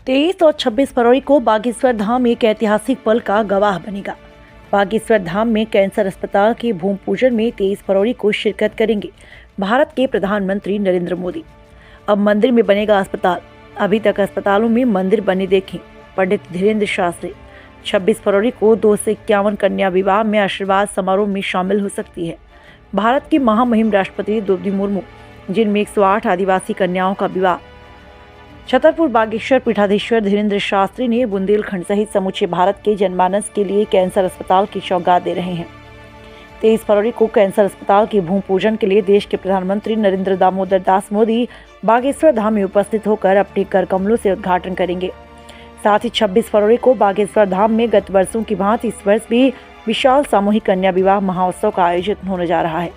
23 और 26 फरवरी को बागेश्वर धाम एक ऐतिहासिक पल का गवाह बनेगा। बागेश्वर धाम में कैंसर अस्पताल के भूमि पूजन में 23 फरवरी को शिरकत करेंगे भारत के प्रधानमंत्री नरेंद्र मोदी। अब मंदिर में बनेगा अस्पताल। अभी तक अस्पतालों में मंदिर बने देखें पंडित धीरेन्द्र शास्त्री। 26 फरवरी को 2 से 51 कन्या विवाह में आशीर्वाद समारोह में शामिल हो सकती है। भारत की महामहिम राष्ट्रपति द्रौपदी मुर्मू, जिनमें 108 आदिवासी कन्याओं का विवाह। छतरपुर बागेश्वर पीठाधीश्वर धीरेन्द्र शास्त्री ने बुंदेलखंड सहित समूचे भारत के जनमानस के लिए कैंसर अस्पताल की सौगात दे रहे हैं। 23 फरवरी को कैंसर अस्पताल के भूमि पूजन के लिए देश के प्रधानमंत्री नरेंद्र दामोदर दास मोदी बागेश्वर धाम में उपस्थित होकर अपने कर कमलों से उद्घाटन करेंगे। साथ ही 26 फरवरी को बागेश्वर धाम में गत वर्षों की भांति इस वर्ष भी विशाल सामूहिक कन्या विवाह महोत्सव का आयोजन होने जा रहा है।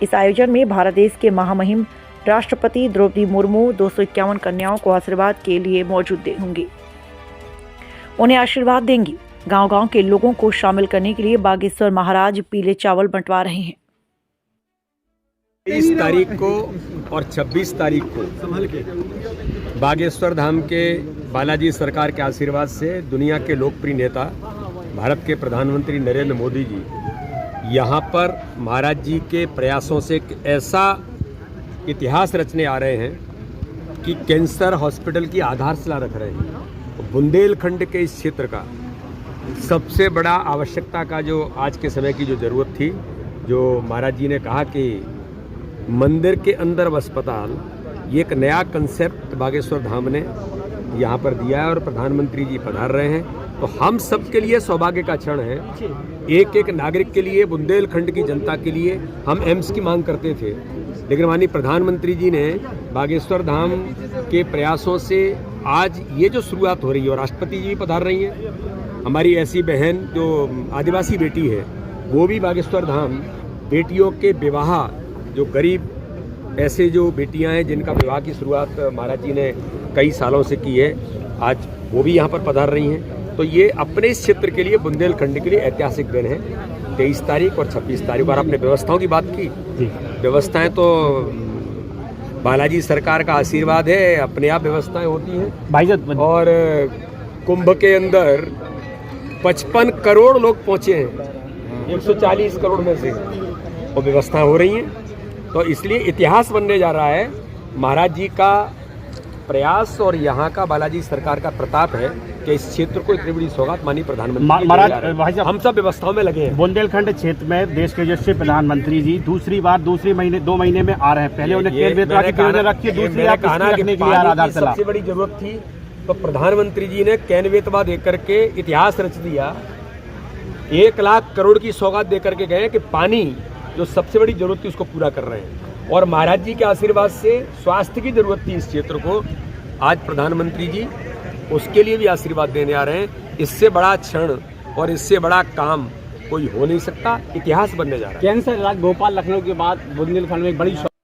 इस आयोजन में भारत देश के महामहिम राष्ट्रपति द्रौपदी मुर्मू 251 कन्याओं को आशीर्वाद के लिए मौजूद होंगी। उन्हें आशीर्वाद देंगी। गांव-गांव के लोगों को शामिल करने के लिए बागेश्वर महाराज पीले चावल बंटवा रहे हैं। 23 तारीख को और 26 तारीख को बागेश्वर धाम के बालाजी सरकार के आशीर्वाद से दुनिया के लोकप्रिय नेता भारत के प्रधानमंत्री नरेंद्र मोदी जी यहाँ पर महाराज जी के प्रयासों से एक ऐसा इतिहास रचने आ रहे हैं कि कैंसर हॉस्पिटल की आधारशिला रख रहे हैं। बुंदेलखंड के इस क्षेत्र का सबसे बड़ा आवश्यकता का जो आज के समय की जो ज़रूरत थी, जो महाराज जी ने कहा कि मंदिर के अंदर अस्पताल, ये एक नया कंसेप्ट बागेश्वर धाम ने यहाँ पर दिया है और प्रधानमंत्री जी पधार रहे हैं। तो हम सब के लिए सौभाग्य का क्षण है। एक एक नागरिक के लिए, बुंदेलखंड की जनता के लिए हम एम्स की मांग करते थे, लेकिन माननीय प्रधानमंत्री जी ने बागेश्वर धाम के प्रयासों से आज ये जो शुरुआत हो रही है और राष्ट्रपति जी भी पधार रही हैं। हमारी ऐसी बहन जो आदिवासी बेटी है वो भी बागेश्वर धाम बेटियों के विवाह, जो गरीब ऐसे जो बेटियां हैं जिनका विवाह की शुरुआत महाराज जी ने कई सालों से की है, आज वो भी यहाँ पर पधार रही हैं। तो ये अपने इस क्षेत्र के लिए, बुंदेलखंड के लिए ऐतिहासिक दिन है। 23 तारीख और 26 तारीख। और आपने व्यवस्थाओं की बात की, व्यवस्थाएं तो बालाजी सरकार का आशीर्वाद है, अपने आप व्यवस्थाएं होती हैं। और कुंभ के अंदर 55 करोड़ लोग पहुंचे हैं 140 करोड़ में से, और व्यवस्थाएं हो रही हैं। तो इसलिए इतिहास बनने जा रहा है। महाराज जी का प्रयास और यहाँ का बालाजी सरकार का प्रताप है कि इस क्षेत्र को इतनी बड़ी सौगात माननीय प्रधानमंत्री महाराज, हम सब व्यवस्थाओं में लगे हैं। बुंदेलखंड क्षेत्र में देश के यशस्वी प्रधानमंत्री जी दूसरी बार 2 महीने में आ रहे हैं। पहले उन्हें केंद्र रखी, दूसरी रखने के लिए सबसे बड़ी जरूरत थी, तो प्रधानमंत्री जी ने कैनवेतवा देकर के इतिहास रच दिया। 1 लाख करोड़ की सौगात देकर के गए कि पानी जो सबसे बड़ी जरूरत थी उसको पूरा कर रहे हैं। और महाराज जी के आशीर्वाद से स्वास्थ्य की जरूरत थी इस क्षेत्र को, आज प्रधानमंत्री जी उसके लिए भी आशीर्वाद देने आ रहे हैं। इससे बड़ा क्षण और इससे बड़ा काम कोई हो नहीं सकता। इतिहास बनने जा रहा है। कैंसर इलाज भोपाल, लखनऊ के बाद बुंदेलखंड में एक बड़ी